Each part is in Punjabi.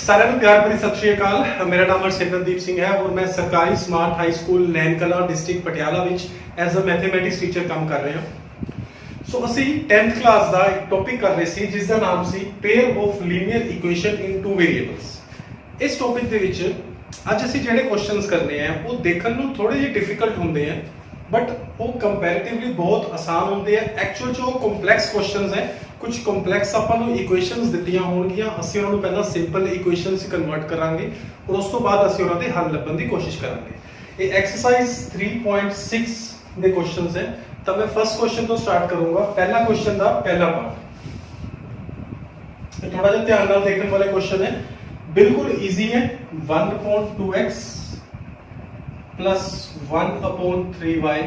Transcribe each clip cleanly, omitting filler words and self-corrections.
सारे ਨੂੰ प्यार भरी सत श्री अकाल। मेरा नाम हरसिमरनदीप सिंह है और मैं सरकारी smart high school Nain Kala district Patiala विच एज अ मैथमेटिक्स टीचर काम कर रहे हैं। सो ਅਸੀਂ 10th क्लास ਦਾ ਇੱਕ ਟੌਪਿਕ ਕਰ ਰਹੇ ਸੀ ਜਿਸ ਦਾ ਨਾਮ ਸੀ pair of linear equation in two variables. ਇਸ ਟੌਪਿਕ ਦੇ ਵਿੱਚ ਅੱਜ ਅਸੀਂ ਜਿਹੜੇ ਕੁਐਸਚਨਸ ਕਰਨੇ ਆ ਉਹ ਦੇਖਣ ਨੂੰ ਥੋੜੇ ਜਿਹੇ ਡਿਫਿਕਲਟ ਹੁੰਦੇ ਆ बट वो कंपैरेटिवली बहुत आसान होंगे है। एक्चुअल जो कंपलैक्स क्वेश्चंस है, कुछ कंपलैक्स आपां इक्वेशनस दित्तियां होणगियां, ਅਸੀਂ ਉਹਨਾਂ ਨੂੰ ਪਹਿਲਾਂ ਸਿੰਪਲ ਇਕੁਏਸ਼ਨਸ ਕਨਵਰਟ ਕਰਾਂਗੇ और ਉਸ ਤੋਂ ਬਾਅਦ ਅਸੀਂ ਉਹਨਾਂ ਦੇ ਹੱਲ ਲੱਭਣ ਦੀ ਕੋਸ਼ਿਸ਼ ਕਰਾਂਗੇ। ਇਹ ਐਕਸਰਸਾइज 3.6 ਦੇ क्वेश्चंस है। ਤਾਂ मैं फर्स्ट क्वेश्चन ਤੋਂ ਸਟਾਰਟ ਕਰੂੰਗਾ। ਪਹਿਲਾ क्वेश्चन ਦਾ ਪਹਿਲਾ ਪਾर्ट ਇਹ ਥੋੜਾ ਜਿਹਾ ਧਿਆਨ ਨਾਲ ਦੇਖਣ ਵਾਲੇ क्वेश्चन है, बिल्कुल इजी है। 1/2x plus 1/3y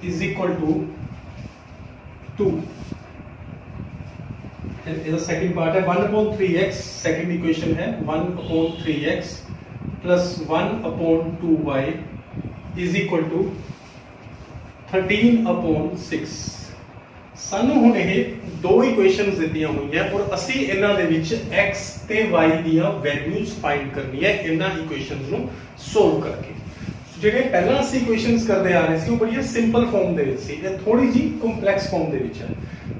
is equal to 2. And the second part है 1/3x, second equation है 1/3x plus 1/2y is equal to 13/6। ਸਾਨੂੰ ਹੁਣ ਇਹ ਦੋ ਇਕੁਏਸ਼ਨਸ ਦਿੱਤੀਆਂ ਹੋਈਆਂ ਔਰ ਅਸੀਂ ਇਹਨਾਂ ਦੇ ਵਿੱਚ x ਤੇ y ਦੀਆਂ ਵੈਲਿਊਜ਼ ਫਾਈਂਡ ਕਰਨੀ ਹੈ ਇਹਨਾਂ ਇਕੁਏਸ਼ਨਸ ਨੂੰ ਸੋਲਵ ਕਰਕੇ। ਜਿਹੜੇ ਪਹਿਲਾਂ ਅਸੀਂ ਇਕੁਏਸ਼ਨਸ ਕਰਦੇ ਆ ਰਹੇ ਸੀ ਉਹ ਬੜੀ ਸਿੰਪਲ ਫਾਰਮ ਦੇ ਵਿੱਚ ਸੀ, ਇਹ ਥੋੜੀ ਜੀ ਕੰਪਲੈਕਸ ਫਾਰਮ ਦੇ ਵਿੱਚ ਹੈ।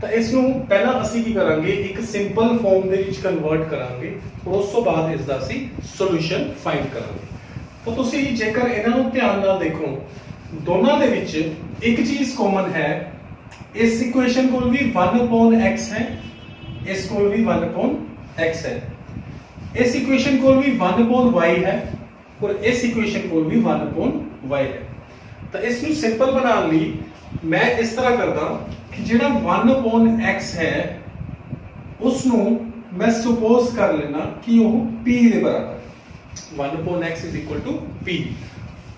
ਤਾਂ ਇਸ ਨੂੰ ਪਹਿਲਾਂ ਅਸੀਂ ਕੀ ਕਰਾਂਗੇ, ਇੱਕ ਸਿੰਪਲ ਫਾਰਮ ਦੇ ਵਿੱਚ ਕਨਵਰਟ ਕਰਾਂਗੇ ਔਰ ਉਸ ਤੋਂ ਬਾਅਦ ਇਸ ਦਾ ਅਸੀਂ ਸੋਲੂਸ਼ਨ ਫਾਈਂਡ ਕਰਾਂਗੇ। ਤਾਂ ਤੁਸੀਂ ਜੇਕਰ ਇਹਨਾਂ ਨੂੰ ਧਿਆਨ ਨਾਲ ਦੇਖੋ, ਦੋਨਾਂ ਦੇ ਵਿੱਚ ਇੱਕ ਚੀਜ਼ ਕਾਮਨ ਹੈ, ਇਸ ਇਕੁਏਸ਼ਨ ਕੋਲ ਵੀ 1/x ਹੈ, ਇਸ ਕੋਲ ਵੀ 1/x ਹੈ, ਇਸ ਇਕੁਏਸ਼ਨ ਕੋਲ ਵੀ 1/y ਹੈ और इस इक्वेशन को भी 1/y है। तो इसको सिंपल बनाने लिए मैं इस तरह करदा कि जेड़ा 1/x है उसनु मैं सपोज कर लेना कि वो p दे बराबर है। 1/x is equal to p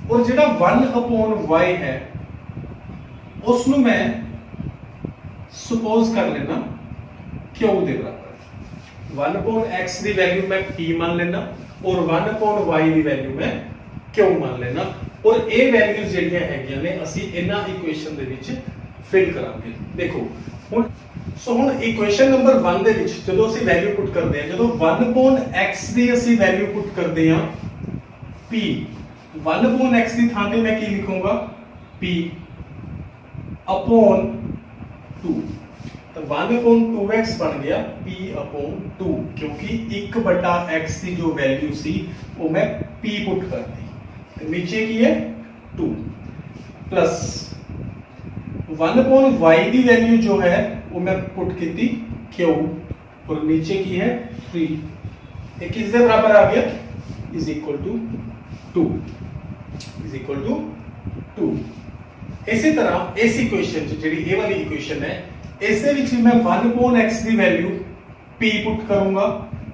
और जेड़ा 1/y है उसनु मैं सपोज कर लेना q दे बराबर। 1/x दी वैल्यू मैं p मान लेना और 1/y ਦੀ ਵੈਲਿਊ ਮੈਂ ਕਿਉਂ ਮੰਨ ਲੈਣਾ ਔਰ ਇਹ ਵੈਲਿਊਜ਼ ਜਿਹੜੀਆਂ ਹੈਗੀਆਂ ਨੇ ਅਸੀਂ ਇਹਨਾਂ ਇਕੁਏਸ਼ਨ ਦੇ ਵਿੱਚ ਫਿਲ ਕਰਾਂਗੇ। ਦੇਖੋ ਹੁਣ ਇਕੁਏਸ਼ਨ ਨੰਬਰ 1 ਦੇ ਵਿੱਚ ਜਦੋਂ ਅਸੀਂ ਵੈਲਿਊ ਪੁੱਟ ਕਰਦੇ ਹਾਂ, ਜਦੋਂ 1/x ਦੀ ਅਸੀਂ ਵੈਲਿਊ ਪੁੱਟ ਕਰਦੇ ਹਾਂ p, 1/x ਦੀ ਥਾਂ ਤੇ ਮੈਂ ਕੀ ਲਿਖੂੰਗਾ p upon 2। तो 1/2x बन गया p/2 क्योंकि 1/x की जो वैल्यू सी वो मैं p पुट कर दी। तो नीचे की है 2 प्लस 1/y की वैल्यू जो है वो मैं पुट की थी q और नीचे की है 3। ये किसके बराबर आ गया is equal to 2, is equal to 2। इसी तरह इस इक्वेशन जी ये वाली इक्वेशन है, इससे विच मैं 1/x की वैल्यू p पुट करूंगा।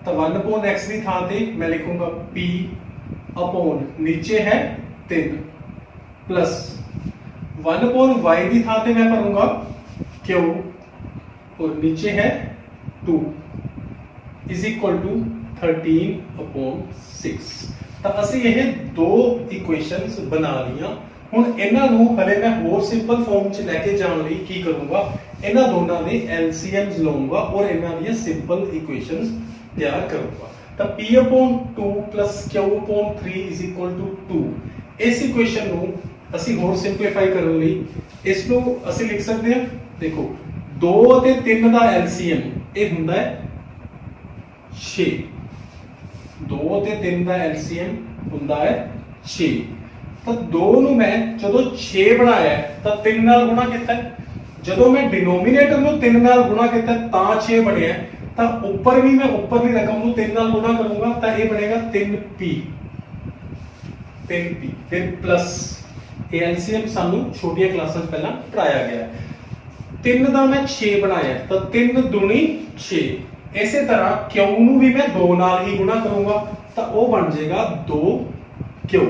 तो 1/x की थां ते मैं लिखूंगा p अपॉन नीचे है 3 प्लस 1/y की थां ते मैं करूंगा q और नीचे है 2 इज इक्वल टू 13/6। तो ਅਸੀਂ ਇਹ ਦੋ ਇਕੁਏਸ਼ਨਸ ਬਣਾ ਲੀਆਂ। ਹੁਣ ਇਹਨਾਂ ਨੂੰ ਹਲੇ ਮੈਂ ਹੋਰ ਸਿੰਪਲ ਫਾਰਮ ਚ ਲੈ ਕੇ ਜਾਣ ਲਈ ਕੀ ਕਰੂੰਗਾ, ਇਹਨਾਂ ਦੋਨਾਂ ਦੇ LCMs ਲਵਾਂਗਾ और ਇਹਨਾਂ ਦੀਆਂ ਸਿੰਪਲ ਇਕੁਏਸ਼ਨਸ ਤਿਆਰ ਕਰੂੰਗਾ। ਤਾਂ p/2 q/3 is equal to 2। ਇਸ ਇਕੁਏਸ਼ਨ ਨੂੰ ਅਸੀਂ ਹੋਰ ਸਿੰਪਲੀਫਾਈ ਕਰਨ ਲਈ ਇਸ ਨੂੰ ਅਸੀਂ ਲਿਖ ਸਕਦੇ ਹਾਂ। ਦੇਖੋ 2 ਅਤੇ 3 ਦਾ LCM ਇਹ ਹੁੰਦਾ ਹੈ 6। 2 ਅਤੇ 3 ਦਾ LCM ਹੁੰਦਾ ਹੈ 6। ਤਾਂ 2 ਨੂੰ ਮੈਂ ਜਦੋਂ 6 ਬਣਾਇਆ ਤਾਂ 3 ਨਾਲ ਗੁਣਾ ਕੀਤਾ। ਜਦੋਂ ਮੈਂ ਡਿਨੋਮੀਨੇਟਰ ਨੂੰ 3 ਨਾਲ ਗੁਣਾ ਕੀਤਾ ਤਾਂ 6 ਬਣਿਆ। ਤਾਂ ਉੱਪਰ ਵੀ ਮੈਂ ਉੱਪਰਲੀ ਰਕਮ ਨੂੰ 3 ਨਾਲ ਗੁਣਾ ਕਰੂੰਗਾ ਤਾਂ ਇਹ ਬਣੇਗਾ 3p ਫਿਰ ਪਲਸ ਇਹ ਐਲਸੀਐਮ ਸਾਨੂੰ ਛੋਟੀਆਂ ਕਲਾਸਾਂ 'ਚ ਪਹਿਲਾਂ ਪੜਾਇਆ ਗਿਆ। 3 ਦਾ ਮੈਂ 6 ਬਣਾਇਆ ਤਾਂ 3 ਦੂਣੀ 6। ਇਸੇ ਤਰ੍ਹਾਂ q ਨੂੰ ਵੀ ਮੈਂ 2 ਨਾਲ ਹੀ ਗੁਣਾ ਕਰੂੰਗਾ ਤਾਂ ਉਹ ਬਣ ਜਾਏਗਾ 2q।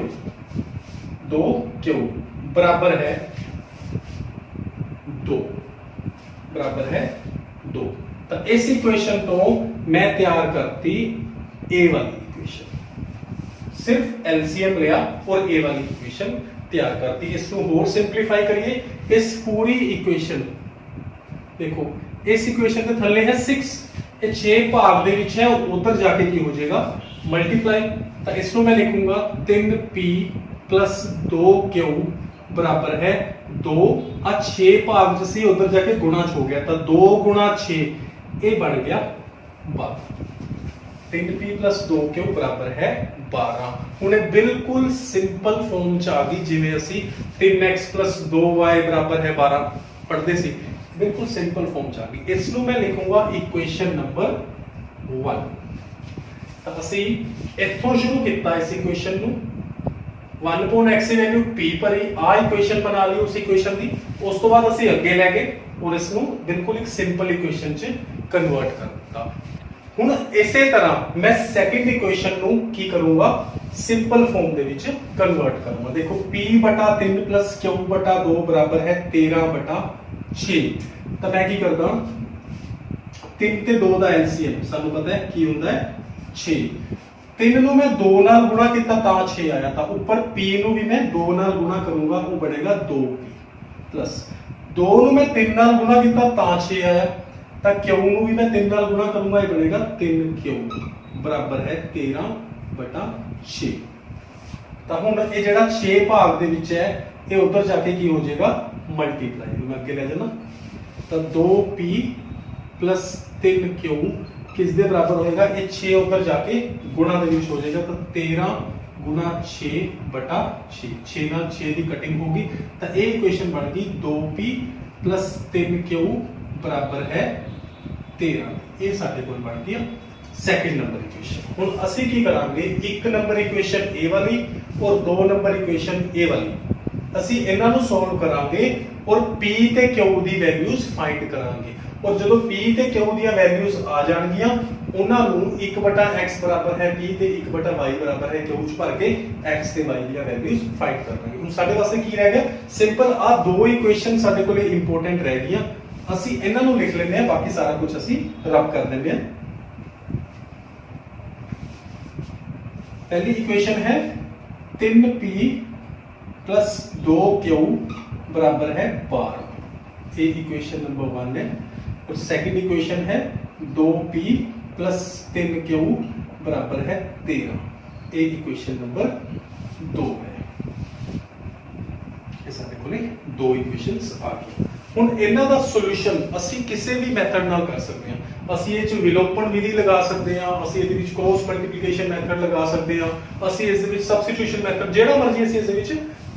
2q बराबर है 2 बराबर है 2। तो इस इक्वेशन तो मैं तैयार करती a वाली इक्वेशन, सिर्फ एलसीएम लिया और a वाली इक्वेशन तैयार करती। इसको और सिंपलीफाई करिए। इस पूरी इक्वेशन देखो, इस इक्वेशन के थल्ले है 6, ਇਹ 6 ਭਾਗ ਦੇ ਵਿੱਚ ਹੈ और उधर जाके की हो जाएगा मल्टीप्लाई। तो इसको मैं लिखूंगा 3p प्लस 2q बराबर है 2 आ 6 भाग च सी उधर जाके गुणा हो गया तो 2 गुणा 6 ये बन गया 12। 3p प्लस 2q बराबर है 12। हुणे बिल्कुल सिंपल फॉर्म च आ गई जिवें असी 3x प्लस 2y बराबर है 12 पढ़ते सी, बिल्कुल सिंपल फॉर्म च आ गई। इसनू मैं लिखूंगा इक्वेशन नंबर 1। तो असी इत्थों शुरू किया इस इक्वेशन नू 1/x की वैल्यू p पर ही आ इक्वेशन बना ली उस इक्वेशन दी। उस तो बाद असी अगे ले गए और इसनू बिल्कुल एक सिंपल इक्वेशन च कन्वर्ट कर दिता। हुण इसे तरह मैं सेकंड इक्वेशन नू की करूंगा simple form they which convert करूंगा। देखो p/3 प्लस q/2 बराबर है 13/6। तो मैं की करदा 3 ते 2 दा एलसीएम सानू पता है की हुंदा है 6। 3 ਨੂੰ मैं 2 ਨਾਲ गुणा किया ਤਾਂ 6 आया था। ऊपर p ਨੂੰ भी मैं 2 ਨਾਲ गुणा करूंगा वो बनेगा 2p प्लस 2 ਨੂੰ मैं 3 ਨਾਲ गुणा किया ਤਾਂ 6 आया ਤਾਂ q ਨੂੰ भी मैं 3 ਨਾਲ गुणा करूंगा ये बनेगा 3q बराबर है 13/6। ਤਾਂ ਹੁਣ ਇਹ ਜਿਹੜਾ 6 ਭਾਗ ਦੇ ਵਿੱਚ ਹੈ ਇਹ ਉਧਰ ਜਾ ਕੇ ਕੀ ਹੋ ਜਾਏਗਾ ਮਲਟੀਪਲਾਈ। ਮੈਂ ਅੱਗੇ ਲੈ ਜਾਣਾ ਤਾਂ 2p प्लस 3q किस दे बराबर होएगा ये 6 उधर जाके गुणा दे विच हो जाएगा तो 13 गुणा 6/6 6 ਨਾਲ 6 ਦੀ ਕਟਿੰਗ ਹੋਗੀ ਤਾਂ ਇਹ ਇਕੁਏਸ਼ਨ ਬਣ ਗਈ 2p प्लस 3q बराबर है 13। ਇਹ ਸਾਡੇ ਕੋਲ ਬਣ ਗਈ ਸੈਕਿੰਡ ਨੰਬਰ ਇਕੁਏਸ਼ਨ। ਹੁਣ ਅਸੀਂ ਕੀ ਕਰਾਂਗੇ 1 ਨੰਬਰ ਇਕੁਏਸ਼ਨ a ਵਾਲੀ और 2 ਨੰਬਰ ਇਕੁਏਸ਼ਨ a ਵਾਲੀ ਅਸੀਂ ਇਹਨਾਂ ਨੂੰ ਸੋਲਵ ਕਰਾਂਗੇ और p ਤੇ q ਦੀ ਵੈਲਿਊਜ਼ ਫਾਈਂਡ ਕਰਾਂਗੇ। और जो p ਤੇ q ਦੀਆਂ ਵੈਲਿਊਜ਼ ਆ ਜਾਣਗੀਆਂ ਉਹਨਾਂ ਨੂੰ 1/x ਬਰਾਬਰ ਹੈ p ਤੇ 1/y ਬਰਾਬਰ ਹੈ q ਚ ਭਰ ਕੇ x ਤੇ y ਦੀਆਂ ਵੈਲਿਊਜ਼ ਫਾਈਂਡ ਕਰਾਂਗੇ। ਹੁਣ ਸਾਡੇ ਵਾਸਤੇ ਕੀ ਰਹਿ ਗਿਆ ਸਿੰਪਲ ਆ ਦੋ ਇਕੁਏਸ਼ਨ ਸਾਡੇ ਕੋਲੇ ਇੰਪੋਰਟੈਂਟ ਰਹਿ ਗਈਆਂ। ਅਸੀਂ ਇਹਨਾਂ ਨੂੰ ਲਿਖ ਲੈਂਦੇ ਆ ਬਾਕੀ ਸਾਰਾ ਕੁਝ ਅਸੀਂ ਰਬ ਕਰ ਦਿੰਦੇ ਆ। पहली इक्वेशन है 3p प्लस 2q बराबर है 12। ये इक्वेशन नंबर 1 है। और सेकंड इक्वेशन है 2p प्लस 3q बराबर है 13। ये इक्वेशन नंबर 2 है। ऐसा देखो ने दो इक्वेशंस आ गई। ਹੁਣ ਇਹਨਾਂ ਦਾ ਸੋਲੂਸ਼ਨ ਅਸੀਂ ਕਿਸੇ ਵੀ ਮੈਥਡ ਨਾਲ ਕਰ ਸਕਦੇ ਹਾਂ। ਅਸੀਂ ਇਹ ਚ ਵਿਲੋਪਨ ਵਿਧੀ ਲਗਾ ਸਕਦੇ ਹਾਂ, ਅਸੀਂ ਇਹਦੇ ਵਿੱਚ ਕ੍ਰੋਸ ਮਲਟੀਪਲੀਕੇਸ਼ਨ ਮੈਥਡ ਲਗਾ ਸਕਦੇ ਹਾਂ, ਅਸੀਂ ਇਸ ਦੇ ਵਿੱਚ ਸਬਸਟੀਟਿਊਸ਼ਨ ਮੈਥਡ ਜਿਹੜਾ ਮਰਜ਼ੀ ਅਸੀਂ ਇਸ ਦੇ ਵਿੱਚ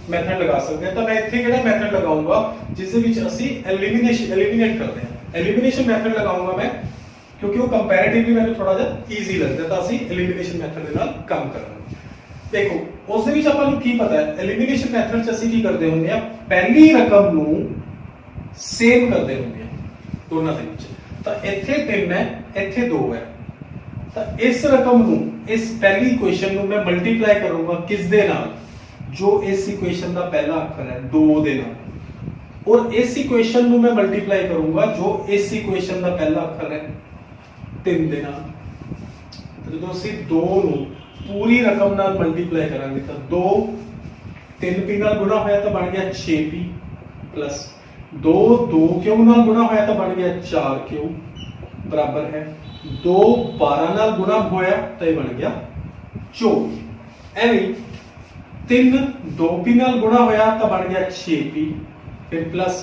ਮੈਥਡ ਲਗਾ ਸਕਦੇ ਹਾਂ। ਤਾਂ ਮੈਂ ਇੱਥੇ ਕਿਹੜਾ ਮੈਥਡ ਲਗਾਉਂਗਾ ਜਿਸ ਦੇ ਵਿੱਚ ਅਸੀਂ ਐਲੀਮੀਨੇਟ ਕਰਦੇ ਹਾਂ। ਐਲੀਮੀਨੇਸ਼ਨ ਮੈਥਡ ਲਗਾਉਂਗਾ ਮੈਂ ਕਿਉਂਕਿ ਉਹ ਕੰਪੈਰੀਟਿਵਲੀ ਮੈਨੂੰ ਥੋੜਾ ਜਿਹਾ ਈਜ਼ੀ ਲੱਗਦਾ ਤਾਂ ਅਸੀਂ ਐਲੀਮੀਨੇਸ਼ਨ ਮੈਥਡ ਦੇ ਨਾਲ ਕੰਮ ਕਰਾਂਗੇ। ਦੇਖੋ ਉਸ ਦੇ ਵਿੱਚ ਆਪਾਂ ਨੂੰ ਕੀ ਪਤਾ ਹੈ ਐਲੀਮੀਨੇਸ਼ਨ ਮੈਥਡ ਚ ਅਸੀਂ ਕੀ ਕਰਦੇ ਹੁੰਦੇ ਆ ਪਹਿਲੀ ਰਕਮ ਨੂੰ सेम करते होंगे दोनों दे विच। तो इत्थे 3 है इत्थे 2 है तो इस रकम नू इस पहली इक्वेशन नू मैं मल्टीप्लाई करूंगा किस दे नाल जो इस इक्वेशन दा पहला अक्षर है 2 दे नाल और इस इक्वेशन नू मैं मल्टीप्लाई करूंगा जो इस इक्वेशन दा पहला अक्षर है 3 दे नाल। तो जदों ਅਸੀਂ 2 ਨੂੰ पूरी रकम नाल मल्टीप्लाई करांगे तो 2 3p नाल गुणा होया तो बन गया 6p प्लस 2q ਨਾਲ ਗੁਣਾ ਹੋਇਆ ਤਾਂ ਬਣ ਗਿਆ 4q ਬਰਾबर है 2 12 ਨਾਲ ਗੁਣਾ ਹੋਇਆ ਤਾਂ ਇਹ ਬਣ ਗਿਆ 24। ਐਵੇਂ 3 2p ਨਾਲ ਗੁਣਾ ਹੋਇਆ ਤਾਂ ਬਣ ਗਿਆ 6p ਫਿਰ ਪਲੱਸ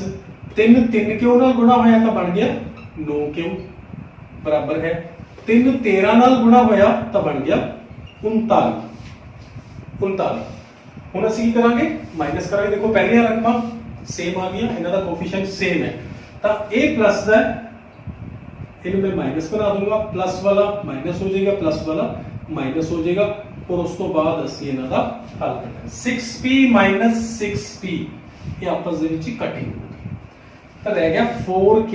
3q ਨਾਲ ਗੁਣਾ ਹੋਇਆ ਤਾਂ ਬਣ ਗਿਆ 9q ਬਰਾबर है 3 13 ਨਾਲ ਗੁਣਾ ਹੋਇਆ ਤਾਂ ਬਣ ਗਿਆ 39। ਹੁਣ ਅਸੀਂ ਕੀ ਕਰਾਂਗੇ ਮਾਈਨਸ ਕਰਾਂਗੇ। ਦੇਖੋ ਪਹਿਲੀਆਂ ਰਕਮਾਂ सेम आ गया इनका कोफिशिएंट सेम है तो a प्लस दा इन्हें मैं माइनस बना दूंगा प्लस वाला माइनस हो जाएगा प्लस वाला माइनस हो जाएगा और उस तो बाद ਅਸੀਂ ਇਹਨਾਂ ਦਾ ਹੱਲ ਕਰਨਾ 6p 6p ਇਹ ਆਪਸ ਦੇ ਵਿੱਚ ਕਟਿੰਗ ਹੋ ਗਈ ਤਾਂ ਰਹਿ ਗਿਆ 4q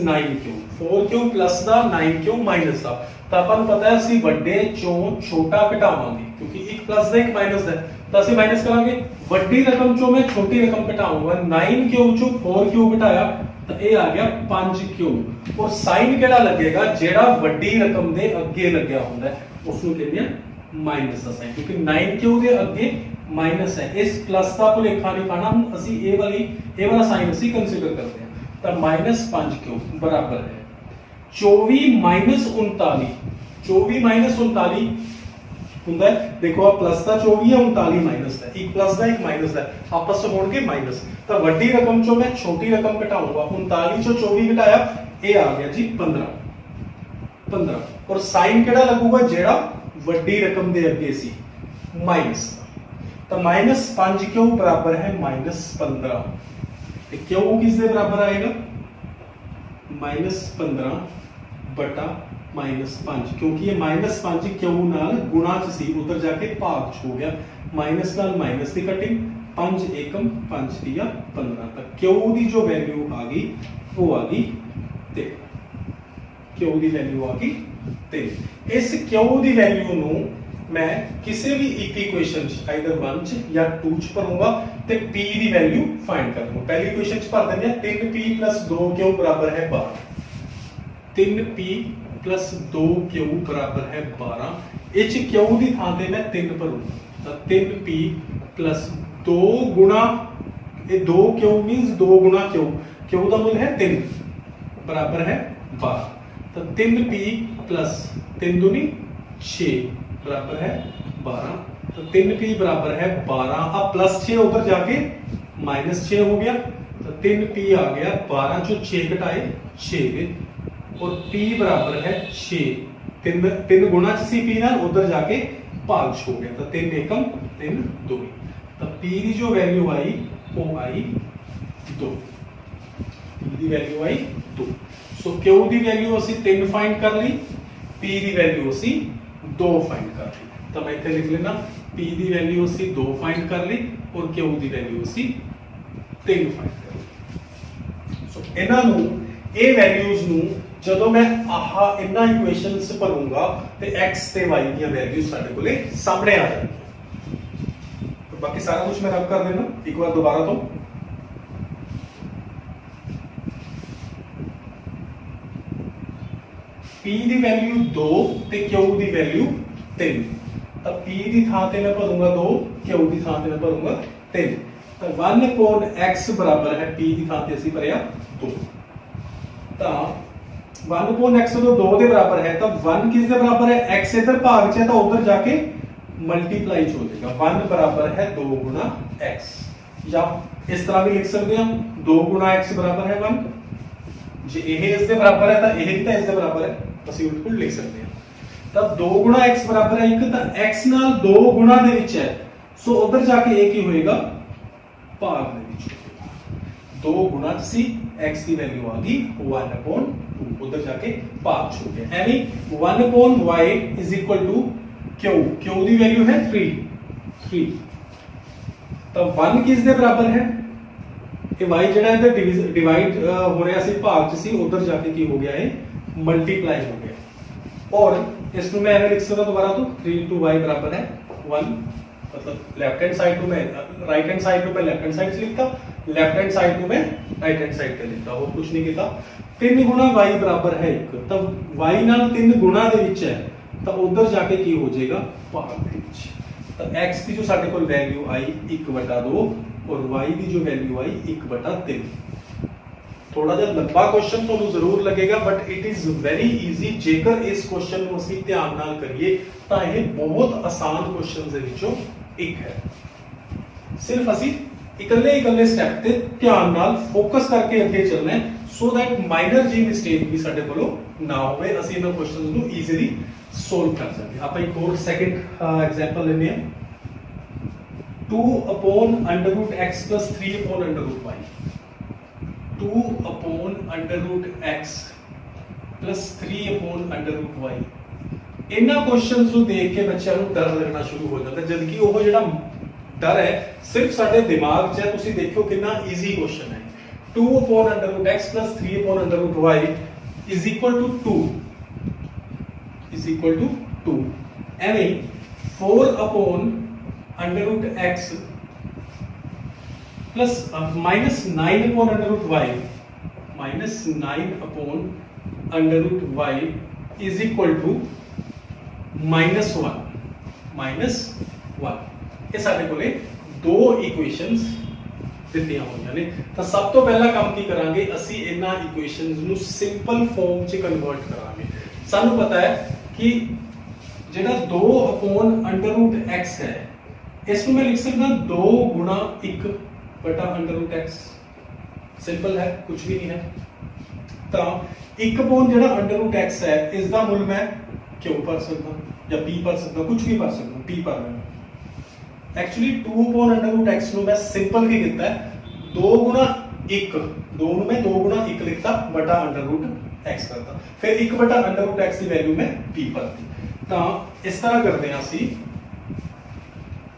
9q 4q प्लस ਦਾ 9q माइनस ਦਾ। ਤਾਂ ਆਪਾਂ ਨੂੰ ਪਤਾ ਹੈ ਅਸੀਂ ਵੱਡੇ ਚੋਂ ਛੋਟਾ ਘਟਾਵਾਂਗੇ ਕਿਉਂਕਿ ਇੱਕ ਪਲੱਸ ਦਾ ਇੱਕ ਮਾਈਨਸ ਦਾ ਤਾਂ ਅਸੀਂ ਮਾਈਨਸ ਕਰਾਂਗੇ। ਵੱਡੀ ਰਕਮ ਚੋਂ ਮੈਂ ਛੋਟੀ ਰਕਮ ਘਟਾਊਂਗਾ 9q ਚੋਂ 4q ਘਟਾਇਆ ਤਾਂ ਇਹ ਆ ਗਿਆ 5q ਔਰ ਸਾਈਨ ਕਿਹੜਾ ਲੱਗੇਗਾ ਜਿਹੜਾ ਵੱਡੀ ਰਕਮ ਦੇ ਅੱਗੇ ਲੱਗਿਆ ਹੁੰਦਾ ਉਸ ਨੂੰ ਕਹਿੰਦੇ ਆ ਮਾਈਨਸ ਦਾ ਸਾਈਨ ਕਿਉਂਕਿ 9q ਦੇ ਅੱਗੇ ਮਾਈਨਸ ਹੈ। ਇਸ ਪਲੱਸ ਦਾ ਭੁਲੇਖਾ ਨਹੀਂ ਪਾਣਾ ਅਸੀਂ ਇਹ ਵਾਲਾ ਸਾਈਨ ਅਸੀਂ ਕੰਸੀਡਰ ਕਰਦੇ ਹਾਂ ਤਾਂ -5q ਬਰਾबर है 24 माइनस 39, 24 माइनस 39 ਹੁੰਦਾ ਹੈ। ਦੇਖੋ ਆ ਪਲੱਸ ਦਾ 24 ਹੈ, 39 ਮਾਈਨਸ ਦਾ, ਇੱਕ ਪਲੱਸ ਦਾ ਇੱਕ ਮਾਈਨਸ ਦਾ, ਆਪਸ ਵਿੱਚ ਹੋਣਗੇ ਮਾਈਨਸ। ਤਾਂ ਵੱਡੀ ਰਕਮ ਚੋਂ ਮੈਂ ਛੋਟੀ ਰਕਮ ਘਟਾਊਂਗਾ, 39 ਚੋਂ 24 ਘਟਾਇਆ, ਇਹ ਆ ਗਿਆ ਜੀ 15 15। ਔਰ ਸਾਈਨ ਕਿਹੜਾ ਲੱਗੂਗਾ, ਜਿਹੜਾ ਵੱਡੀ ਰਕਮ ਦੇ ਅੱਗੇ ਸੀ, ਮਾਈਨਸ। ਤਾਂ -5 ਕਿਉਂ ਬਰਾਬਰ ਹੈ -15, ਤੇ ਕਿਉਂ ਕਿਸ ਦੇ ਬਰਾਬਰ ਆਏਗਾ, -15 ਬਟਾ -5, क्योंकि ये -5 क्यों नाल गुणा च सी, उधर जाके भाग च हो गया, माइनस नाल माइनस की कटिंग, 5 एकम 5 दिया 15। तक क्यों दी जो वैल्यू आ गई वो आ गई 3, क्यों दी वैल्यू आ गई 3। इस क्यों दी वैल्यू नू मैं किसी भी एक इक्वेशन आइदर 1 च या 2 च भरूंगा ते p दी वैल्यू फाइंड कर लूंगा। पहली इक्वेशन च भर देंगे 3p + 2q बराबर है 12, 3p प्लस 2q बराबर है 12। इच क्यू की थां ते मैं 3 भरूंगा, तो 3p प्लस 2 गुणा, ये 2q मींस 2 गुणा q, q का मूल है 3 बराबर है 12। तो 3p प्लस 3 दूनी 6 बराबर है 12। तो 3p बराबर है 12, अब प्लस 6 उधर जाके -6 हो गया, तो 3p आ गया 12 चो 6 घटाए 6, और p बराबर है 6, 3 गुणा च सी p नाल, उधर जाके भाग च हो गया, तो 3 एकम 3 2। तो p की जो वैल्यू आई वो आई 2, p की वैल्यू आई 2। सो q की वैल्यू असी 3 फाइंड कर ली, p की वैल्यू असी 2 फाइंड कर ली। तो मैं इत्थे लिख लेना p की वैल्यू असी 2 फाइंड कर ली और q की वैल्यू असी 3 फाइंड कर ली। सो इन्हां नूं ਇਹ ਵੈਲਿਊਜ਼ ਨੂੰ ਜਦੋਂ ਮੈਂ ਆਹ ਇਹਨਾਂ ਇਕੁਏਸ਼ਨਸ ਭਰੂੰਗਾ ਤੇ x ਤੇ y ਦੀਆਂ ਵੈਲਿਊਜ਼ ਸਾਡੇ ਕੋਲੇ ਸਾਹਮਣੇ ਆ ਜਾਣਗੀਆਂ। ਬਾਕੀ ਸਾਰਾ ਕੁਝ ਮੈਂ ਰਬ ਕਰ ਦੇਣਾ ਇੱਕ ਵਾਰ ਦੁਬਾਰਾ ਤੋਂ। p ਦੀ ਵੈਲਿਊ 2 ਤੇ q ਦੀ ਵੈਲਿਊ 3, ਤਾਂ p ਦੀ ਥਾਂ ਤੇ ਮੈਂ ਭਰੂੰਗਾ 2, q ਦੀ ਥਾਂ ਤੇ ਮੈਂ ਭਰੂੰਗਾ 3। ਤਾਂ 1/x ਬਰਾबर ਹੈ, p ਦੀ ਥਾਂ ਤੇ ਅਸੀਂ ਭਰਿਆ 2, ਤਾਂ 1/x जो 2 ਦੇ ਬਰਾਬਰ ਹੈ, ਤਾਂ 1 ਕਿਸ ਦੇ ਬਰਾਬਰ ਹੈ, x ਇਧਰ ਭਾਗ ਚ ਹੈ, ਤਾਂ ਉਧਰ ਜਾ ਕੇ ਮਲਟੀਪਲਾਈ ਹੋ ਜਾਏਗਾ। 1 ਬਰਾਬਰ ਹੈ 2 ਗੁਣਾ x, ਜਾਂ ਇਸ ਤਰ੍ਹਾਂ ਵੀ ਲਿਖ ਸਕਦੇ ਹਾਂ 2 ਗੁਣਾ x ਬਰਾਬਰ ਹੈ 1। ਜੇ ਇਹ ਇਸ ਦੇ ਬਰਾਬਰ ਹੈ ਤਾਂ ਇਹ ਵੀ ਤਾਂ ਇਸ ਦੇ ਬਰਾਬਰ ਹੈ, ਅਸੀਂ ਉਲਟ ਲਿਖ ਸਕਦੇ ਹਾਂ। ਤਾਂ 2 ਗੁਣਾ x ਬਰਾਬਰ ਹੈ 1, ਤਾਂ x ਨਾਲ 2 ਗੁਣਾ ਦੇ ਵਿੱਚ ਹੈ, ਸੋ ਉਧਰ ਜਾ ਕੇ ਇਹ ਕੀ ਹੋਏਗਾ, ਭਾਗ ਦੇ ਵਿੱਚ 2 गुणा सी, x की वैल्यू आ गई 1/2, उधर जाके भाग हो गया। यानी 1/y is equal to q, q की वैल्यू है 3। तो 1 किस दे बराबर है, ये y जेड़ा इधर डिवाइड हो रहा सी, भाग च सी, उधर जाके की हो गया है, मल्टीप्लाई हो गया। और इसको मैं ऐसे लिख सकता दोबारा, तो 3 × y बराबर है 1, मतलब लेफ्ट हैंड साइड को मैं राइट हैंड साइड को मैं लेफ्ट हैंड साइड से लिखता, लेफ्ट हैंड साइड को मैं राइट हैंड साइड पे लिखता, और कुछ नहीं किया। 3 गुणा y बराबर है 1, तब y नाल 3 गुणा दे विच है, तो उधर जाके की हो जाएगा, भाग दे विच। तो x की जो साडे कोल वैल्यू आई 1/2 और y की जो वैल्यू आई 1/3। थोड़ा जिहा लंबा क्वेश्चन ਤੁਹਾਨੂੰ ਜ਼ਰੂਰ लगेगा, but it is very easy. जेकर इस क्वेश्चन ਨੂੰ ਅਸੀਂ ਧਿਆਨ ਨਾਲ ਕਰੀਏ ਤਾਂ ਇਹ ਬਹੁਤ ਆਸਾਨ क्वेश्चन ਦੇ ਵਿੱਚੋਂ ਇੱਕ ਹੈ। सिर्फ ਅਸੀਂ इकल्ले स्टेप ते ध्यान नाल फोकस करके अगे चलना है, so that minor ji mistake भी साडे कोलों ना होवे, ਅਸੀਂ ਇਹਨਾਂ क्वेश्चंस ਨੂੰ ईजीली सोल्व कर सके। ਆਪਾਂ एक और सेकंड एग्जांपल लेने हैं, 2/√x + 3/√y, 2/√x + 3/√y। ਇਹਨਾਂ क्वेश्चंस ਨੂੰ ਦੇਖ ਕੇ ਬੱਚਿਆਂ ਨੂੰ ਡਰ ਲੱਗਣਾ ਸ਼ੁਰੂ ਹੋ ਜਾਂਦਾ, ਜਦਕਿ ਉਹ ਜਿਹੜਾ डर है सिर्फ साडे दिमाग च है। तुसी देखो कितना इजी क्वेश्चन है, 2/√x + 3/√y is equal to 2, यानी 4/√x plus -9/√y, -9/√y is equal to -1। ये साडे कोले दो इक्वेशंस ਦਿੱਤੀਆਂ ਹੋਈਆਂ ਨੇ। ਤਾਂ ਸਭ ਤੋਂ ਪਹਿਲਾ ਕੰਮ ਕੀ ਕਰਾਂਗੇ, ਅਸੀਂ ਇਹਨਾਂ ਇਕੁਏਸ਼ਨਸ ਨੂੰ ਸਿੰਪਲ ਫਾਰਮ 'ਚ ਕਨਵਰਟ ਕਰਾਂਗੇ। ਸਾਨੂੰ ਪਤਾ ਹੈ ਕਿ ਜਿਹੜਾ 2/√x ਹੈ ਇਸ ਨੂੰ ਮੈਂ ਲਿਖ ਸਕਦਾ 2 ਗੁਣਾ 1 ਬਟਾ √x। ਸਿੰਪਲ ਹੈ, ਕੁਝ ਵੀ ਨਹੀਂ ਹੈ। ਤਾਂ 1 ਜਿਹੜਾ √x ਹੈ ਇਸ ਦਾ ਮੁੱਲ ਮੈਂ q ਭਰ ਸਕਦਾ ਜਾਂ p ਭਰ ਸਕਦਾ, ਕੁਝ ਵੀ ਭਰ ਸਕਦਾ, p ਭਰ ਲੈਣਾ। ਐਕਚੁਅਲੀ 2/√x ਨੂੰ ਮੈਂ ਸਿੰਪਲ ਕੀ ਕੀਤਾ ਹੈ 2 ਗੁਣਾ 1, 2 ਨੂੰ ਮੈਂ 2 ਗੁਣਾ 1 ਲਿਖਤਾ ਬਟਾ √x ਕਰਤਾ, ਫਿਰ 1 ਬਟਾ √x ਦੀ ਵੈਲਿਊ ਮੈਂ p ਭਰਤੀ। ਤਾਂ ਇਸ ਤਰ੍ਹਾਂ ਕਰਦੇ ਹਾਂ ਅਸੀਂ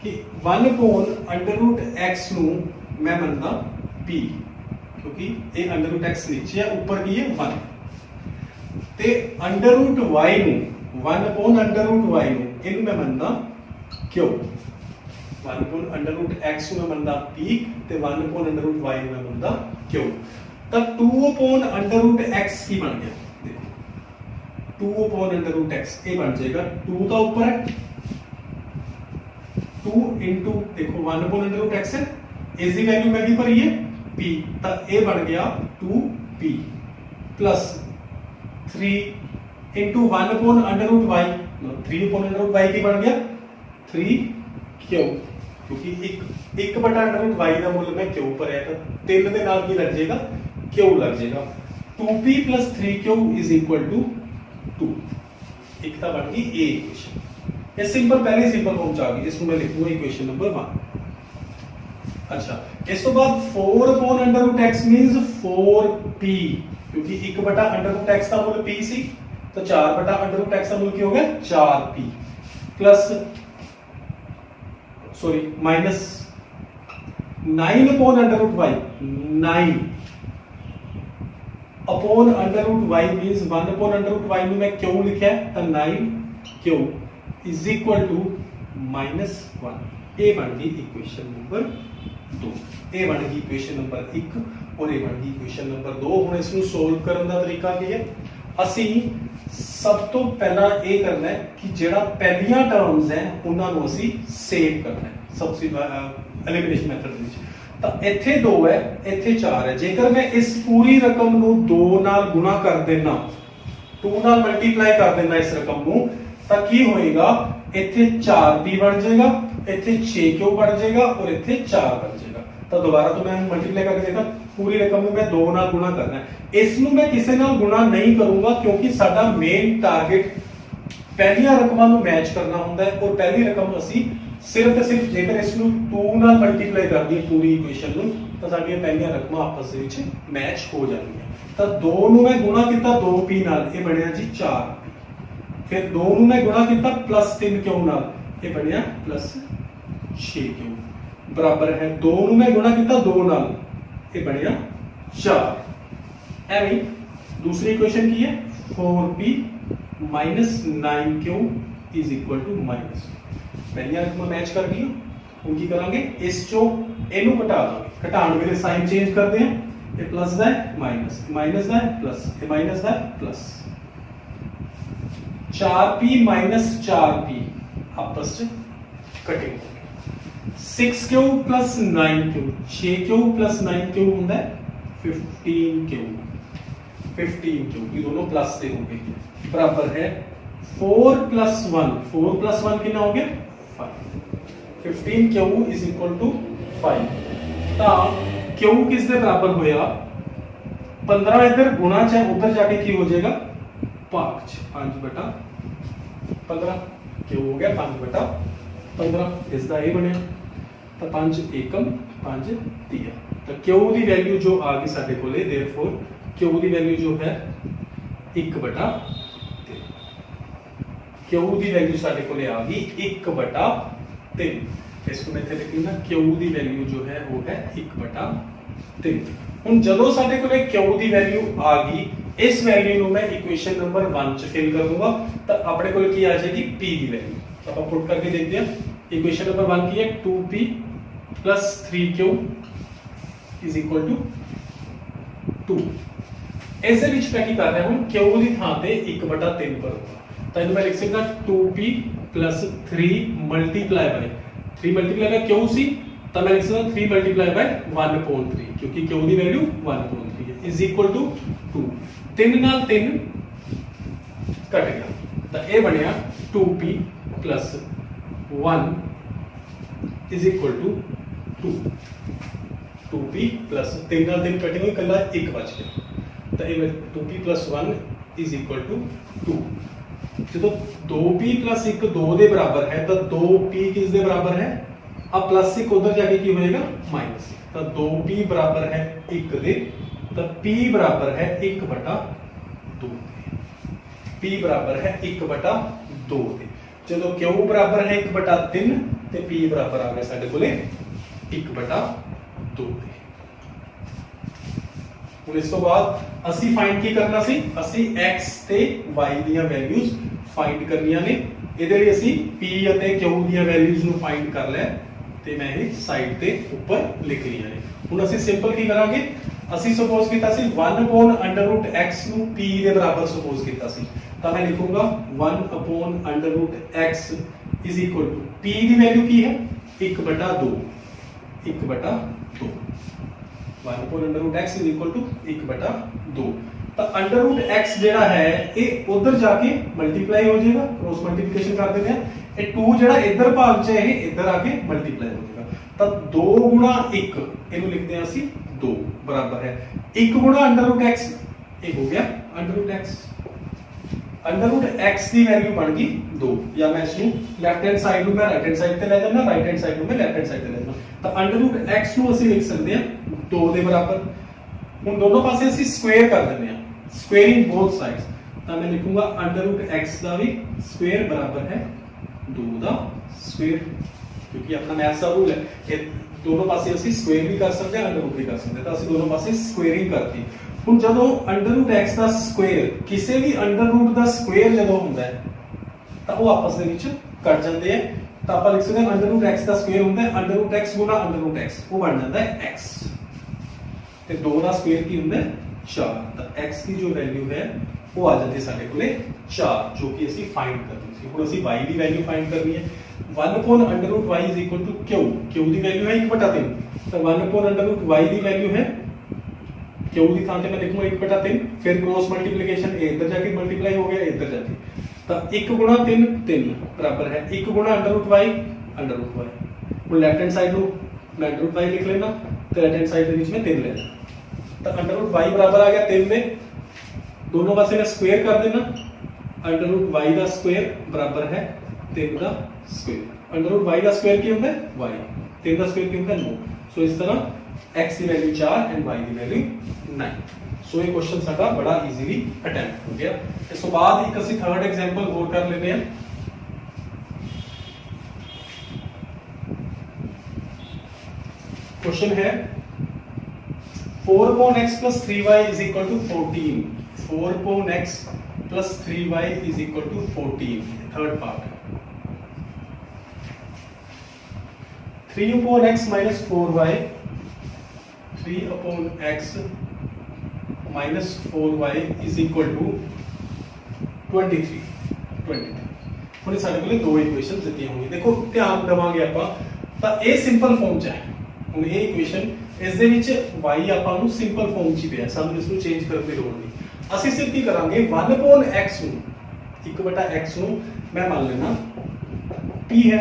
ਕਿ 1/√x ਨੂੰ ਮੈਂ ਮੰਨਦਾ p, क्योंकि ये √x नीचे है, ऊपर की है 1 ते √y ਨੂੰ 1/√y ਨੂੰ ਇਹਨੂੰ ਮੈਂ ਮੰਨਦਾ q, 1/√x ਨੂੰ ਮੈਂ ਮੰਨਦਾ p ਤੇ 1/√y ਨੂੰ ਮੈਂ ਮੰਨਦਾ q। ਤਾਂ 2/√x ਕੀ ਬਣ ਗਿਆ, देखो 2/√x ਇਹ ਬਣ ਜਾਏਗਾ 2 ਤਾਂ ਉੱਪਰ ਹੈ 2 into देखो 1/√x है, इस दी वैल्यू मैं भी भरी है p, ਤਾਂ ਇਹ ਬਣ ਗਿਆ 2p plus 3 into 1/√y, 3/√y ਕੀ ਬਣ ਗਿਆ 3q, क्योंकि 1/√y ਦਾ ਮੁੱਲ ਮੈਂ q ਭਰਿਆ ਤਾਂ 3 ਦੇ ਨਾਲ ਕੀ ਲੱਗ ਜਾਏਗਾ q ਲੱਗ ਜਾਏਗਾ। 2p plus 3q is equal to 2। ਇੱਕ ਤਾਂ ਬਣ ਗਈ ਇਹ ਇਕੁਏਸ਼ਨ। ਇਹ ਸਿੰਪਲ ਪਹਿਲੇ ਸਿੰਪਲ ਫਾਰਮ ਚ ਆ ਗਈ, ਇਸ ਨੂੰ ਮੈਂ ਲਿਖੂਗਾ ਇਕੁਏਸ਼ਨ ਨੰਬਰ 1। अच्छा, इस तो बाद 4/√x मींस 4p, क्योंकि 1/√x का मूल p सी, तो 4/√x का मूल क्या हो गया 4p plus sorry minus 9/√y, 9/√y means 1/√y ਨੂੰ मैं क्यों लिखा है तो 9q इज इक्वल टू -1। ये बन गई इक्वेशन नंबर 2। ਇਹ ਬਣ ਗਈ ਇਕੁਏਸ਼ਨ ਨੰਬਰ 1 ਔਰ ਇਹ ਬਣ ਗਈ ਇਕੁਏਸ਼ਨ ਨੰਬਰ 2। ਹੁਣ ਇਸ ਨੂੰ ਸੋਲਵ ਕਰਨ ਦਾ ਤਰੀਕਾ ਕੀ ਹੈ, ਅਸੀਂ ਸਭ ਤੋਂ ਪਹਿਲਾਂ ਇਹ ਕਰਨਾ ਹੈ ਕਿ ਜਿਹੜਾ ਪਹਿਲੀਆਂ ਟਰਮਸ ਹੈ ਉਹਨਾਂ ਨੂੰ ਅਸੀਂ ਸੇਵ ਕਰਨਾ ਹੈ ਐਲੀਮੀਨੇਸ਼ਨ ਮੈਥਡ ਵਿੱਚ। ਤਾਂ ਇੱਥੇ 2 ਹੈ, ਇੱਥੇ 4 ਹੈ। ਜੇਕਰ ਮੈਂ ਇਸ ਪੂਰੀ ਰਕਮ ਨੂੰ 2 ਨਾਲ ਗੁਣਾ ਕਰ ਦੇਣਾ, 2 ਨਾਲ ਮਲਟੀਪਲਾਈ ਕਰ ਦੇਣਾ ਇਸ ਰਕਮ ਨੂੰ, ਤਾਂ ਕੀ ਹੋਏਗਾ ਇੱਥੇ 4p ਬਣ ਜਾਏਗਾ, ਇੱਥੇ 6q ਬਣ ਜਾਏਗਾ ਔਰ ਇੱਥੇ 4 ਬਣ ਜਾਏਗਾ। ਤਾਂ ਦੁਬਾਰਾ ਤੋਂ ਮੈਂ ਮਲਟੀਪਲਾਈ ਕਰਕੇ ਦੇਖਾਂ, ਪੂਰੀ ਰਕਮ ਨੂੰ ਮੈਂ 2 ਨਾਲ ਗੁਣਾ ਕਰਨਾ ਹੈ। ਇਸ ਨੂੰ ਮੈਂ ਕਿਸੇ ਨਾਲ ਗੁਣਾ ਨਹੀਂ ਕਰੂੰਗਾ ਕਿਉਂਕਿ ਸਾਡਾ ਮੇਨ ਟਾਰਗੇਟ ਪਹਿਲੀਆਂ ਰਕਮਾਂ ਨੂੰ ਮੈਚ ਕਰਨਾ ਹੁੰਦਾ ਹੈ ਔਰ ਪਹਿਲੀ ਰਕਮ ਅਸੀਂ ਸਿਰਫ ਤੇ ਸਿਰਫ ਜੇਕਰ ਇਸ ਨੂੰ 2 ਨਾਲ ਮਲਟੀਪਲਾਈ ਕਰ ਦਈਏ ਪੂਰੀ ਇਕੁਏਸ਼ਨ ਨੂੰ ਤਾਂ ਸਾਡੀਆਂ ਪਹਿਲੀਆਂ ਰਕਮਾਂ ਆਪਸ ਦੇ ਵਿੱਚ ਮੈਚ ਹੋ ਜਾਣਗੀਆਂ। ਤਾਂ 2 ਨੂੰ ਮੈਂ ਗੁਣਾ ਕੀਤਾ 2p ਨਾਲ, ਇਹ ਬਣਿਆ ਜੀ 4p। फिर 2 ਨੂੰ ਮੈਂ ਗੁਣਾ ਕੀਤਾ प्लस 3q ਨਾਲ, ਇਹ ਬਣਿਆ प्लस 6q बराबर है 2 ਨੂੰ ਮੈਂ ਗੁਣਾ ਕੀਤਾ 2 ਨਾਲ, ਇਹ ਬਣਿਆ 4। ਐਵੇਂ दूसरी इक्वेशन की है 4p minus 9q is equal to minus। ਪਹਿਲੀਆਂ ਰਕਮਾਂ ਮੈਚ ਕਰ ਗਈਆਂ। ਹੁਣ ਕੀ ਕਰਾਂਗੇ, ਇਸ ਚੋਂ ਇਹਨੂੰ ਘਟਾ ਦਾਂਗੇ। ਘਟਾਉਣ ਵੇਲੇ ਸਾਈਨ ਚੇਂਜ ਕਰਦੇ ਹਾਂ, ਇਹ ਪਲੱਸ ਦਾ ਹੈ ਮਾਈਨਸ, ਮਾਈਨਸ ਦਾ ਹੈ ਪਲੱਸ, ਇਹ ਮਾਈਨਸ ਦਾ ਹੈ ਪਲੱਸ। 4p minus 4p आपस में कटेंगे। 6q plus 9q, 6q plus 9q होता है 15q, 15q ये दोनों प्लस से होंगे, बराबर है 4 plus 1, 4 plus 1 कितना हो गया 5। 15q is equal to 5। ਤਾਂ q किस दे बराबर होया 15 इधर गुणा चाहे उधर जाके की हो जाएगा भाग 5/15 क्यों हो गया 5/15। इसका ये बनया तो 5 एकम 5 तिया। तो क्यू की वैल्यू जो आ गई साडे कोले, देयरफॉर क्यू की वैल्यू जो है 1/3। क्यू की वैल्यू साडे कोले आ गई 1/3। इसको मैं इत्थे लिख लेना, क्यू की वैल्यू जो है वो है 1/3। ਹੁਣ ਜਦੋਂ ਸਾਡੇ ਕੋਲੇ q ਦੀ ਵੈਲਿਊ ਆ ਗਈ, ਇਸ ਵੈਲਿਊ ਨੂੰ ਮੈਂ ਇਕੁਏਸ਼ਨ ਨੰਬਰ 1 ਚ ਫਿਲ ਕਰ ਦੂੰਗਾ ਤਾਂ ਆਪਣੇ ਕੋਲ ਕੀ ਆ ਜਾਏਗੀ p ਦੀ ਵੈਲਿਊ। ਆਪਾਂ ਪੁੱਟ ਕਰਕੇ ਦੇਖਦੇ ਹਾਂ। ਇਕੁਏਸ਼ਨ ਨੰਬਰ 1 ਕੀ ਹੈ 2p plus 3q is equal to 2। ਇਸ ਦੇ ਵਿੱਚ ਮੈਂ ਕੀ ਕਰ ਰਿਹਾ ਹੁਣ q ਦੀ ਥਾਂ ਤੇ 1/3 ਕਰੂੰਗਾ ਤਾਂ ਇਹਨੂੰ ਮੈਂ ਲਿਖ ਸਕਦਾ 2p plus 3 multiply by 3 multiply by q ਸੀ तो मैं लिख सकता 3 मल्टीप्लाई बाय 1/3 क्योंकि क्यू की वैल्यू 1/3 है इज इक्वल टू 2 3 नाल 3 कट गया तो ये बनया 2p plus 1 is equal to 2 2p plus 3 नाल 3 कटेंगे कला 1 बच गया तो ये 2p plus 1 is equal to 2 जो 2p प्लस 1 2 के बराबर है तो 2p किस दे बराबर है अब प्लस 1 उधर जाके की होएगा माइनस तो 2p बराबर है 1 दे तो p बराबर है 1/2 p बराबर है 1/2 दे जो q बराबर है 1/3 ते p बराबर आ गया साडे कोले 1/2 दे ਹੁਣ ਇਸ ਤੋਂ ਬਾਅਦ ਅਸੀਂ ਫਾਈਂਡ ਕੀ ਕਰਨਾ ਸੀ ਅਸੀਂ x ਤੇ y ਦੀਆਂ ਵੈਲਿਊਜ਼ ਫਾਈਂਡ ਕਰਨੀਆਂ ਨੇ ਇਹਦੇ ਲਈ ਅਸੀਂ p ਅਤੇ q ਦੀਆਂ ਵੈਲਿਊਜ਼ ਨੂੰ ਫਾਈਂਡ ਕਰ ਲਿਆ ਤੇ ਮੈਂ ਇਹ ਸਾਈਡ ਤੇ ਉੱਪਰ ਲਿਖ ਲਈਆਂ ਨੇ ਹੁਣ ਅਸੀਂ ਸਿੰਪਲ ਕੀ ਕਰਾਂਗੇ ਅਸੀਂ ਸਪੋਜ਼ ਕੀਤਾ ਸੀ 1/√x ਨੂੰ p ਦੇ ਬਰਾਬਰ ਸਪੋਜ਼ ਕੀਤਾ ਸੀ ਤਾਂ ਮੈਂ ਲਿਖੂੰਗਾ 1/√x = p ਦੀ ਵੈਲਿਊ ਕੀ ਹੈ 1/2 1/2 1/√x = 1/2 ਤਾਂ √x ਜਿਹੜਾ ਹੈ ਇਹ ਉਧਰ ਜਾ ਕੇ ਮਲਟੀਪਲਾਈ ਹੋ ਜਾਏਗਾ ਕ੍ਰੋਸ ਮਲਟੀਪਲੀਕੇਸ਼ਨ ਕਰ ਦਿੰਦੇ ਆ ਇਹ 2 ਜਿਹੜਾ ਇੱਧਰ ਭਾਗ ਚ ਹੈ ਇਹ ਇੱਧਰ ਆ ਕੇ ਮਲਟੀਪਲਾਈ ਹੋ ਜਾਏਗਾ ਤਾਂ 2 ਗੁਣਾ 1 ਇਹਨੂੰ ਲਿਖਦੇ ਆ ਅਸੀਂ 2 ਬਰਾਬਰ ਹੈ 1 ਗੁਣਾ √x ਇਹ ਹੋ ਗਿਆ √x √x ਦੀ ਵੈਲਿਊ ਬਣ ਗਈ 2 ਜਾਂ ਮੈਂ ਇਸ ਨੂੰ ਲੈਫਟ ਹੈਂਡ ਸਾਈਡ ਨੂੰ ਮੈਂ ਰਾਈਟ ਹੈਂਡ ਸਾਈਡ ਤੇ ਲੈ ਜਾਣਾ ਰਾਈਟ ਹੈਂਡ ਸਾਈਡ ਨੂੰ ਮੈਂ ਲੈਫਟ ਹੈਂਡ ਸਾਈਡ ਤੇ ਲੈ ਜਾਣਾ ਤਾਂ √x ਨੂੰ ਅਸੀਂ ਲਿਖ ਸਕਦੇ ਹਾਂ 2 ਦੇ ਬਰਾਬਰ ਹੁਣ ਦੋਨੋਂ ਪਾਸੇ ਅਸੀਂ ਸਕੁਅਰ ਕਰ ਦਿੰਦੇ ਹਾਂ ਸਕੁਅਰਿੰਗ ਬੋਥ ਸਾਈਡਸ ਤਾਂ ਮੈਂ ਲਿਖੂੰਗਾ √x ਦਾ ਵੀ ਸਕੁਅਰ ਬਰਾਬਰ ਹੈ 2 ਦਾ ਸਕੁਅਰ ਕਿਉਂਕਿ ਆਪਣਾ ਮੈਥਸ ਦਾ ਰੂਲ ਹੈ ਇਹ ਦੋਨੋਂ ਪਾਸੇ ਅਸੀਂ ਸਕੁਅਰ ਵੀ ਕਰ ਸਕਦੇ ਹਾਂ √ ਵੀ ਕਰ ਸਕਦੇ ਹਾਂ ਤਾਂ ਅਸੀਂ ਦੋਨੋਂ ਪਾਸੇ ਸਕੁਅਰਿੰਗ ਕਰਤੀ ਹੁਣ ਜਦੋਂ √x ਦਾ ਸਕੁਅਰ ਕਿਸੇ ਵੀ √ ਦਾ ਸਕੁਅਰ ਜਦੋਂ ਹੁੰਦਾ ਹੈ ਤਾਂ ਉਹ ਆਪਸ ਦੇ ਵਿੱਚ ਕੱਟ ਜਾਂਦੇ ਆ ਤਾਂ ਆਪਾਂ ਲਿਖ ਸਕਦੇ ਹਾਂ √x ਦਾ ਸਕੁਅਰ ਹੁੰਦਾ ਹੈ √x ਗੁਣਾ √x ਉਹ ਬਣ ਜਾਂਦਾ ਹੈ x ਤੇ 2 ਦਾ ਸਕੁਅਰ ਕੀ ਹੁੰਦਾ ਹੈ 4 ਤਾਂ x ਦੀ ਜੋ ਵੈਲਿਊ ਹੈ ਉਹ ਆ ਜਾਂਦੀ ਸਾਡੇ ਕੋਲੇ 4 ਜੋ ਕਿ ਅਸੀਂ ਫਾਈਂਡ ਕਰਨੀ ਸੀ ਹੁਣ ਅਸੀਂ y ਦੀ ਵੈਲਿਊ ਫਾਈਂਡ ਕਰਨੀ ਹੈ 1/√y = q q ਦੀ ਵੈਲਿਊ ਹੈ 1/3 ਤਾਂ 1/√y ਦੀ ਵੈਲਿਊ ਹੈ q ਦੀ ਥਾਂ ਤੇ ਮੈਂ ਲਿਖੂੰਗਾ 1/3 ਫਿਰ ਕ੍ਰੋਸ ਮਲਟੀਪਲੀਕੇਸ਼ਨ ਇਹ ਇੱਧਰ ਜਾ ਕੇ ਮਲਟੀਪਲਾਈ ਹੋ ਗਿਆ ਇੱਧਰ ਜਾ ਕੇ ਤਾਂ 1 ਗੁਣਾ 3 3 ਬਰਾਬਰ ਹੈ 1 ਗੁਣਾ √y ਹੁਣ ਲੈਫਟ ਹੈਂਡ ਸਾਈਡ ਨੂੰ ਮੈਂ √y ਲਿਖ ਲੈਣਾ ਤੇ ਰਾਈਟ ਹੈਂਡ ਸਾਈਡ ਦੇ ਵਿੱਚ ਮੈਂ 3 ਲੈਣਾ ਤਾਂ √y ਬਰਾਬਰ ਆ ਗਿਆ 3 ਦੇ दोनों पासे मैं स्क्वायर कर देना √y ਦਾ ਸਕੁਅਰ ਬਰਾਬਰ ਹੈ 3 ਦਾ ਸਕੁਅਰ √y ਦਾ ਸਕੁਅਰ ਕੀ ਹੁੰਦਾ ਹੈ y 3 ਦਾ ਸਕੁਅਰ ਕੀ ਹੁੰਦਾ ਹੈ 9 ਸੋ ਇਸ ਤਰ੍ਹਾਂ x the value 4 and y the value 9 ਸੋ ਇਹ ਕੁਐਸਚਨ ਸਾਡਾ ਬੜਾ ਈਜ਼ੀਲੀ ਅਟੈਂਪਟ ਹੋ ਗਿਆ ਇਸ ਤੋਂ ਬਾਅਦ ਇੱਕ ਅਸੀਂ ਥਰਡ ਐਗਜ਼ਾਮਪਲ ਹੋਰ ਕਰ ਲੈਂਦੇ ਹਾਂ क्वेश्चन है 4/x plus 3y is equal to 14 4/x plus 3y is equal to 14 third part 3/x minus 4y 3/x minus 4y is equal to 23 ਹੁਣ ਸਾਡੇ ਕੋਲ ਦੋ ਇਕੁਏਸ਼ਨਸ ਦਿੱਤੀਆਂ ਹੋਈਆਂ ਦੇਖੋ ਧਿਆਨ ਦੇਵਾਂਗੇ ਆਪਾਂ ਤਾਂ ਇਹ ਸਿੰਪਲ ਫਾਰਮ ਚ ਹੈ ਹੁਣ ਇਹ ਇਕੁਏਸ਼ਨ ਇਸ ਦੇ ਵਿੱਚ y ਆਪਾਂ ਨੂੰ ਸਿੰਪਲ ਫਾਰਮ ਚ ਹੀ ਪਿਆ ਸਾਨੂੰ ਇਸ ਨੂੰ ਚੇਂਜ ਕਰਨ ਦੀ ਲੋੜ ਨਹੀਂ ਅਸੀਂ ਸਿਰਫ ਕੀ ਕਰਾਂਗੇ 1/x ਨੂੰ 1/x ਨੂੰ ਮੈਂ ਮੰਨ ਲੈਣਾ p ਹੈ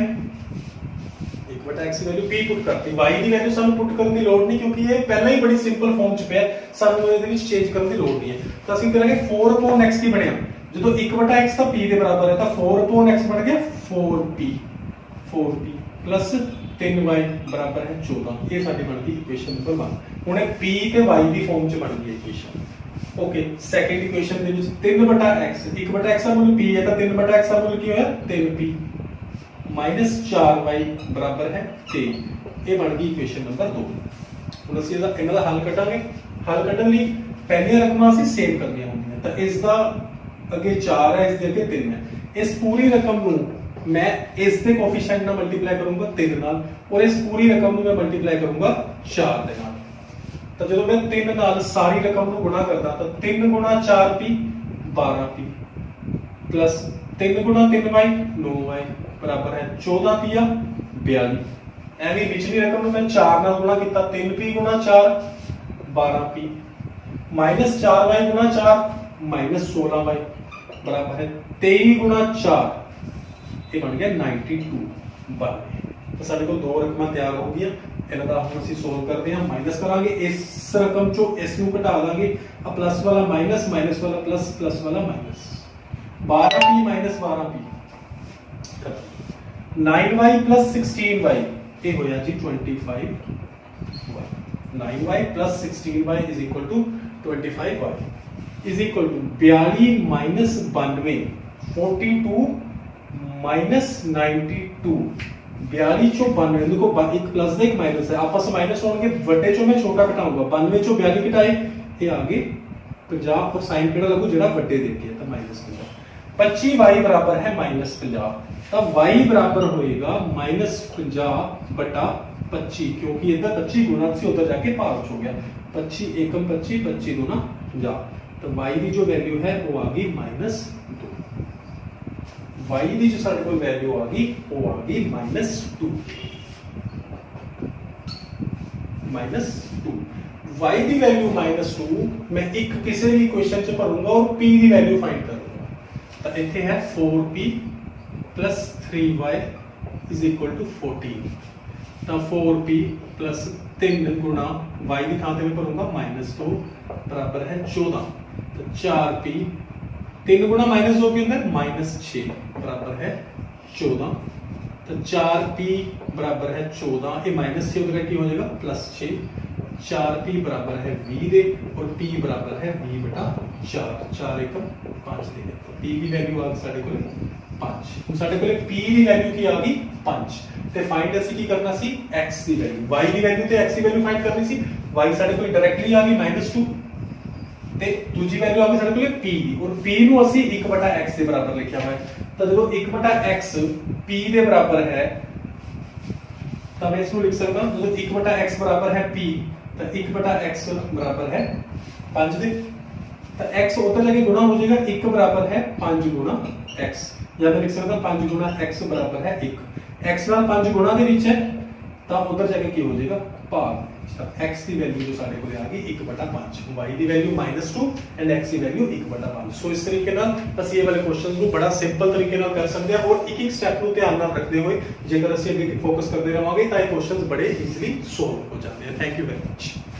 1/x ਦੀ ਵੈਲਿਊ p ਪੁੱਟ ਕਰਤੀ y ਦੀ ਵੈਲਿਊ ਸਾਨੂੰ ਪੁੱਟ ਕਰਨ ਦੀ ਲੋੜ ਨਹੀਂ ਕਿਉਂਕਿ ਇਹ ਪਹਿਲਾਂ ਹੀ ਬੜੀ ਸਿੰਪਲ ਫਾਰਮ ਚ ਪਿਆ ਸਾਨੂੰ ਇਹਦੇ ਵਿੱਚ ਚੇਂਜ ਕਰਨ ਦੀ ਲੋੜ ਨਹੀਂ ਹੈ ਤਾਂ ਅਸੀਂ ਕਰਾਂਗੇ 4/x ਕੀ ਬਣਿਆ ਜਦੋਂ 1/x ਤਾਂ p ਦੇ ਬਰਾਬਰ ਹੈ ਤਾਂ 4/x ਬਣ ਗਿਆ 4p plus 3y ਬਰਾਬਰ ਹੈ 14 ਇਹ ਸਾਡੀ ਬਣ ਗਈ ਇਕੁਏਸ਼ਨ ਨੰਬਰ 1 ਹੁਣ ਇਹ p ਤੇ y ਦੀ ਫਾਰਮ ਚ ਬਣ ਗਈ ਇਕੁਏਸ਼ਨ ਓਕੇ ਸੈਕੰਡ ਇਕੁਏਸ਼ਨ ਦੇ ਵਿੱਚ 3/x 1/x ਦਾ ਮੁੱਲ p ਹੈ ਤਾਂ 3/x ਦਾ ਮੁੱਲ ਕੀ ਹੋਇਆ 3p minus 4y ਬਰਾਬਰ ਹੈ 3 ਇਹ ਬਣ ਗਈ ਇਕੁਏਸ਼ਨ ਨੰਬਰ 2 ਹੁਣ ਅਸੀਂ ਇਹਨਾਂ ਦਾ ਹੱਲ ਕੱਢਾਂਗੇ ਹੱਲ ਕੱਢਣ ਲਈ ਪਹਿਲੀਆਂ ਰਕਮਾਂ ਅਸੀਂ ਸੇਵ ਕਰਨੀਆਂ ਹੁੰਦੀਆਂ ਤਾਂ ਇਸ ਦਾ ਅੱਗੇ 4 ਹੈ ਇਸ ਦੇ ਅੱਗੇ 3 ਹੈ ਇਸ ਪੂਰੀ ਰਕਮ ਨੂੰ मैं इस दे कोएफिशिएंट ਨਾਲ ਮਲਟੀਪਲਾਈ ਕਰੂੰਗਾ 3 ਨਾਲ ਔਰ ਇਸ ਪੂਰੀ ਰਕਮ ਨੂੰ ਮੈਂ ਮਲਟੀਪਲਾਈ ਕਰੂੰਗਾ 4 ਦੇ ਨਾਲ ਤਾਂ ਜਦੋਂ ਮੈਂ 3 ਨਾਲ ਸਾਰੀ ਰਕਮ ਨੂੰ ਗੁਣਾ ਕਰਦਾ ਤਾਂ 3 ਗੁਣਾ 4p 12p प्लस 3 गुना 3y 9y बराबर है 14 तिया 42 ਐਵੇਂ ਵਿਚਲੀ ਰਕਮ ਨੂੰ ਮੈਂ 4 ਨਾਲ ਗੁਣਾ ਕੀਤਾ 3p ਗੁਣਾ 4 12p माइनस 4y गुणा 4 माइनस 16y बराबर है 23 गुणा 4 ये बन गया 92 बन तो साडे को दो रकमां तैयार हो गई इन्हां दा हम ਅਸੀਂ सोल्व करते हैं माइनस करांगे इस रकम चों इस ਨੂੰ घटा ਦਾਂगे आ प्लस वाला माइनस माइनस वाला प्लस प्लस वाला minus 12p minus 12p 9y plus 16y ये होया जी 25y 9y plus 16y is equal to 25y is equal to 42 minus 92 42 minus 92 42 चो 92 देखो एक प्लस दे एक माइनस है आपस में माइनस होंगे बड़े चो मैं छोटा घटाऊंगा 92 चो 42 घटाए ये आगे 50 और साइन केड़ा लगू जेड़ा बड़े देके तो माइनस 50 25y बराबर है माइनस 50 तब y बराबर होएगा माइनस 50 बटा 25 क्योंकि इधर 25 गुना से उधर जाके पार हो गया 25 एकम 25 25 गुना 50 तो y की जो वैल्यू है वो आ गई माइनस 2 y की जो सारे कोई वैल्यू आ गई वो आ गई माइनस 2 y की वैल्यू माइनस 2 मैं एक किसी भी क्वेश्चन च भरूंगा और p की वैल्यू फाइंड करूंगा तो इथे है 4p plus 3y is equal to 14 तो 4p plus 3 गुना y की थां ते मैं भरूंगा माइनस 2 बराबर है 14 तो 4p 3 गुना माइनस 2 के अंदर माइनस 6 बराबर है 14 तो 4p बराबर है 14 ये माइनस 6 उधर की हो जाएगा प्लस 6 4p बराबर है 20 दे और p बराबर है 20 बटा 4 4 एकम 5 दे तो p की वैल्यू आ गई साडे कोले 5 ਹੁਣ ਸਾਡੇ ਕੋਲੇ p ਦੀ ਵੈਲਿਊ ਕੀ ਆ ਗਈ 5 ਤੇ ਫਾਈਂਡ ਅਸੀਂ ਕੀ ਕਰਨਾ ਸੀ x ਦੀ ਵੈਲਿਊ y ਦੀ ਵੈਲਿਊ ਤੇ x ਦੀ ਵੈਲਿਊ ਫਾਈਂਡ ਕਰਨੀ ਸੀ y ਸਾਡੇ ਕੋਲ ਡਾਇਰੈਕਟਲੀ ਆ ਗਈ -2 ਤੇ ਦੂਜੀ ਵੈਲਿਊ ਆ ਗਈ ਸਾਡੇ ਕੋਲੇ p ਦੀ ਔਰ p ਨੂੰ ਅਸੀਂ 1/x ਦੇ ਬਰਾਬਰ ਲਿਖਿਆ ਹੋਇਆ ਤਾਂ ਜਦੋਂ 1/x p ਦੇ ਬਰਾਬਰ ਹੈ ਤਾਂ ਮੈਂ ਇਸ ਨੂੰ ਲਿਖ ਸਕਦਾ ਜਦੋਂ 1/x ਬਰਾਬਰ ਹੈ p ਤਾਂ 1/x बराबर है 5 ਦੇ ਤਾਂ x उधर जाके गुणा हो जाएगा 1 बराबर है 5 गुना x या मैं लिख सकता 5 गुना x बराबर है 1 x ਨਾਲ 5 गुणा ਦੇ ਵਿੱਚ ਹੈ ਤਾਂ उधर जाके ਕੀ ਹੋ ਜਾਏਗਾ ਭਾਗ ਤਾਂ x ਦੀ ਵੈਲਿਊ ਜੋ ਸਾਡੇ ਕੋਲੇ ਆ ਗਈ 1/5 y the value -2 and x the value 1/5 ਸੋ ਇਸ ਤਰੀਕੇ ਨਾਲ ਅਸੀਂ ਇਹ ਵਾਲੇ ਕੁਐਸਚਨਸ ਨੂੰ ਬੜਾ ਸਿੰਪਲ ਤਰੀਕੇ ਨਾਲ ਕਰ ਸਕਦੇ ਹਾਂ ਔਰ ਇੱਕ ਇੱਕ ਸਟੈਪ ਨੂੰ ਧਿਆਨ ਨਾਲ ਰੱਖਦੇ ਹੋਏ ਜੇਕਰ ਅਸੀਂ ਅੱਗੇ ਫੋਕਸ ਕਰਦੇ ਰਹਾਂਗੇ ਤਾਂ ਇਹ ਕੁਐਸਚਨਸ ਬੜੇ ਈਜ਼ੀਲੀ ਸੋਲਵ ਹੋ ਜਾਂਦੇ ਹਨ ਥੈਂਕ ਯੂ ਵੈਰੀ ਮਚ